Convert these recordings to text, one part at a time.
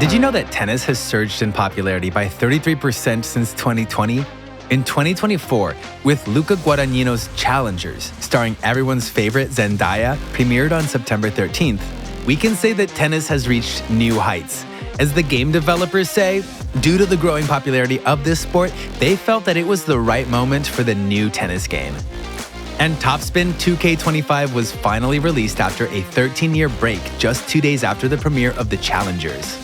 Did you know that tennis has surged in popularity by 33% since 2020? In 2024, with Luca Guadagnino's Challengers, starring everyone's favorite Zendaya, premiered on September 13th, we can say that tennis has reached new heights. As the game developers say, due to the growing popularity of this sport, they felt that it was the right moment for the new tennis game. And Topspin 2K25 was finally released after a 13-year break just 2 days after the premiere of the Challengers.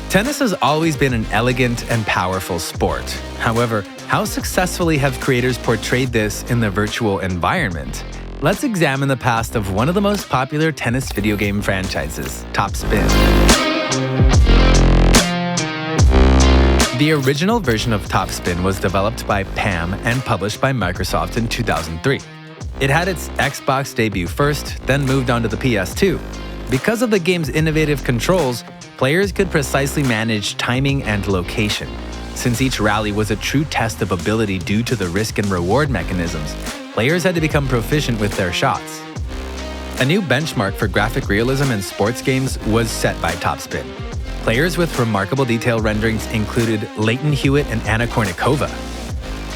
Tennis has always been an elegant and powerful sport. However, how successfully have creators portrayed this in the virtual environment? Let's examine the past of one of the most popular tennis video game franchises, Topspin. The original version of Topspin was developed by PAM and published by Microsoft in 2003. It had its Xbox debut first, then moved on to the PS2. Because of the game's innovative controls, players could precisely manage timing and location. Since each rally was a true test of ability due to the risk and reward mechanisms, players had to become proficient with their shots. A new benchmark for graphic realism in sports games was set by Topspin. Players with remarkable detail renderings included Leighton Hewitt and Anna Kournikova.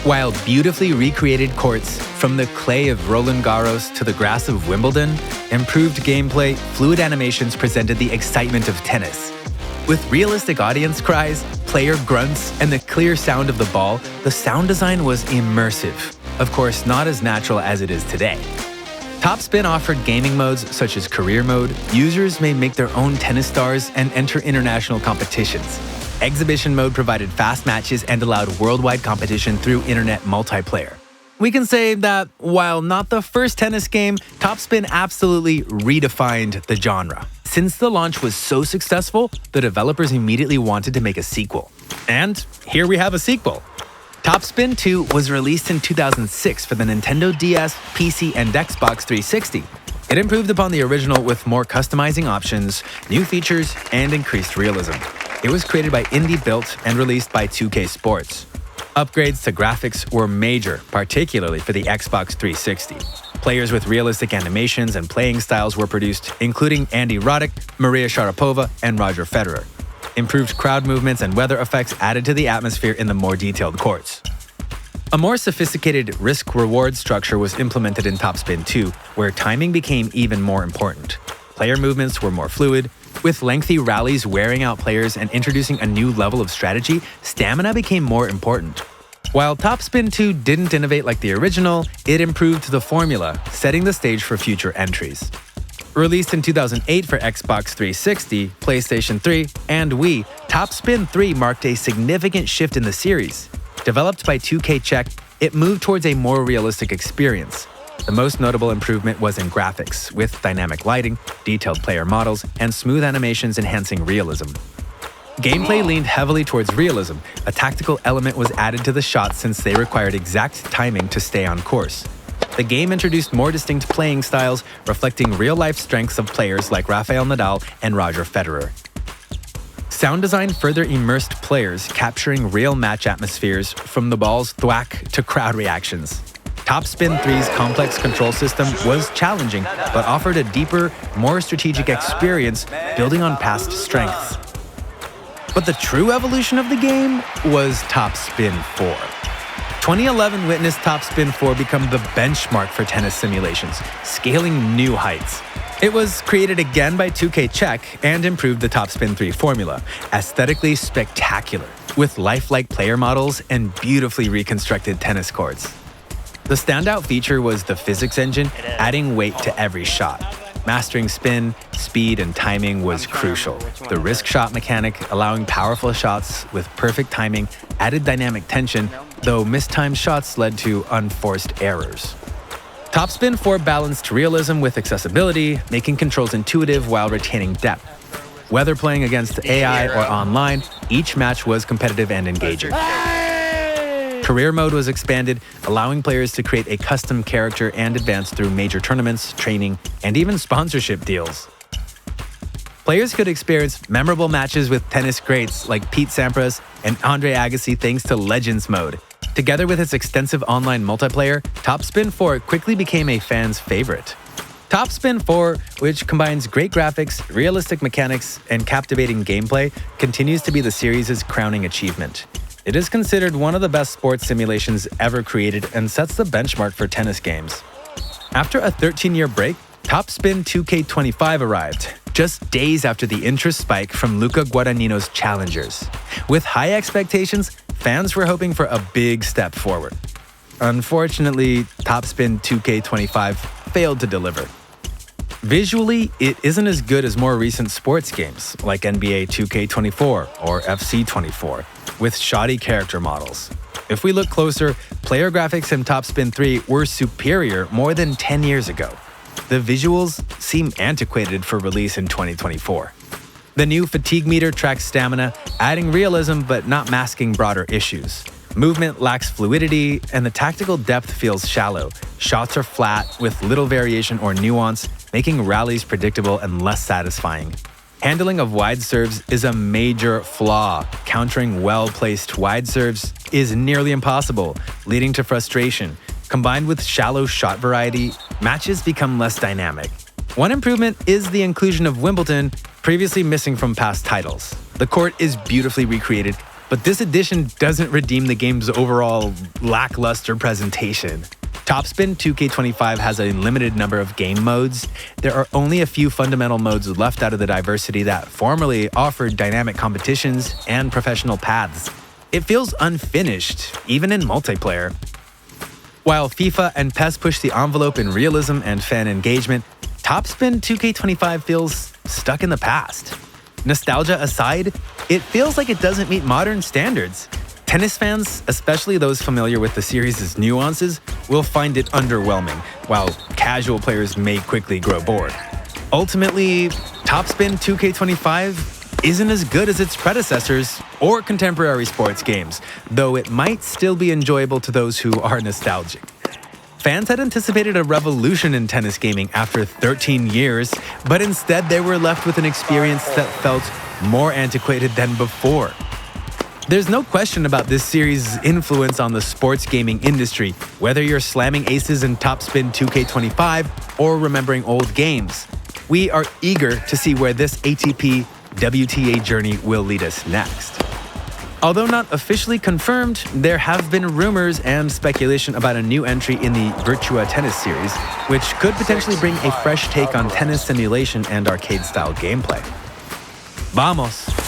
While beautifully recreated courts, from the clay of Roland Garros to the grass of Wimbledon, improved gameplay, fluid animations presented the excitement of tennis. With realistic audience cries, player grunts, and the clear sound of the ball, the sound design was immersive. Of course, not as natural as it is today. Topspin offered gaming modes such as Career Mode. Users may make their own tennis stars and enter international competitions. Exhibition Mode provided fast matches and allowed worldwide competition through internet multiplayer. We can say that while not the first tennis game, Topspin absolutely redefined the genre. Since the launch was so successful, the developers immediately wanted to make a sequel. And here we have a sequel. Topspin 2 was released in 2006 for the Nintendo DS, PC, and Xbox 360. It improved upon the original with more customizing options, new features, and increased realism. It was created by Indie Built and released by 2K Sports. Upgrades to graphics were major, particularly for the Xbox 360. Players with realistic animations and playing styles were produced, including Andy Roddick, Maria Sharapova, and Roger Federer. Improved crowd movements and weather effects added to the atmosphere in the more detailed courts. A more sophisticated risk-reward structure was implemented in Topspin 2, where timing became even more important. Player movements were more fluid. With lengthy rallies wearing out players and introducing a new level of strategy, stamina became more important. While Topspin 2 didn't innovate like the original, it improved the formula, setting the stage for future entries. Released in 2008 for Xbox 360, PlayStation 3, and Wii, Topspin 3 marked a significant shift in the series. Developed by 2K Czech, it moved towards a more realistic experience. The most notable improvement was in graphics, with dynamic lighting, detailed player models, and smooth animations enhancing realism. Gameplay leaned heavily towards realism. A tactical element was added to the shots since they required exact timing to stay on course. The game introduced more distinct playing styles, reflecting real-life strengths of players like Rafael Nadal and Roger Federer. Sound design further immersed players, capturing real match atmospheres from the ball's thwack to crowd reactions. Topspin 3's complex control system was challenging, but offered a deeper, more strategic experience, building on past strengths. But the true evolution of the game was Topspin 4. 2011 witnessed Topspin 4 become the benchmark for tennis simulations, scaling new heights. It was created again by 2K Czech and improved the Topspin 3 formula, aesthetically spectacular, with lifelike player models and beautifully reconstructed tennis courts. The standout feature was the physics engine, adding weight to every shot. Mastering spin, speed, and timing was crucial. The risk shot mechanic, allowing powerful shots with perfect timing, added dynamic tension, though mistimed shots led to unforced errors. Topspin 4 balanced realism with accessibility, making controls intuitive while retaining depth. Whether playing against AI or online, each match was competitive and engaging. Career Mode was expanded, allowing players to create a custom character and advance through major tournaments, training, and even sponsorship deals. Players could experience memorable matches with tennis greats like Pete Sampras and Andre Agassi thanks to Legends Mode. Together with its extensive online multiplayer, Topspin 4 quickly became a fan's favorite. Topspin 4, which combines great graphics, realistic mechanics, and captivating gameplay, continues to be the series' crowning achievement. It is considered one of the best sports simulations ever created and sets the benchmark for tennis games. After a 13-year break, Topspin 2K25 arrived, just days after the interest spike from Luca Guadagnino's challengers. With high expectations, fans were hoping for a big step forward. Unfortunately, Topspin 2K25 failed to deliver. Visually, it isn't as good as more recent sports games like NBA 2K24 or FC24, with shoddy character models. If we look closer, player graphics in Topspin 3 were superior more than 10 years ago. The visuals seem antiquated for release in 2024. The new fatigue meter tracks stamina, adding realism but not masking broader issues. Movement lacks fluidity, and the tactical depth feels shallow. Shots are flat, with little variation or nuance, making rallies predictable and less satisfying. Handling of wide serves is a major flaw. Countering well-placed wide serves is nearly impossible, leading to frustration. Combined with shallow shot variety, matches become less dynamic. One improvement is the inclusion of Wimbledon, previously missing from past titles. The court is beautifully recreated, but this edition doesn't redeem the game's overall lackluster presentation. Topspin 2K25 has a limited number of game modes. There are only a few fundamental modes left out of the diversity that formerly offered dynamic competitions and professional paths. It feels unfinished, even in multiplayer. While FIFA and PES push the envelope in realism and fan engagement, Topspin 2K25 feels stuck in the past. Nostalgia aside, it feels like it doesn't meet modern standards. Tennis fans, especially those familiar with the series' nuances, will find it underwhelming, while casual players may quickly grow bored. Ultimately, Topspin 2K25 isn't as good as its predecessors or contemporary sports games, though it might still be enjoyable to those who are nostalgic. Fans had anticipated a revolution in tennis gaming after 13 years, but instead they were left with an experience that felt more antiquated than before. There's no question about this series' influence on the sports gaming industry, whether you're slamming aces in Topspin 2K25 or remembering old games. We are eager to see where this ATP WTA journey will lead us next. Although not officially confirmed, there have been rumors and speculation about a new entry in the Virtua Tennis series, which could potentially bring a fresh take on tennis simulation and arcade-style gameplay. Vamos!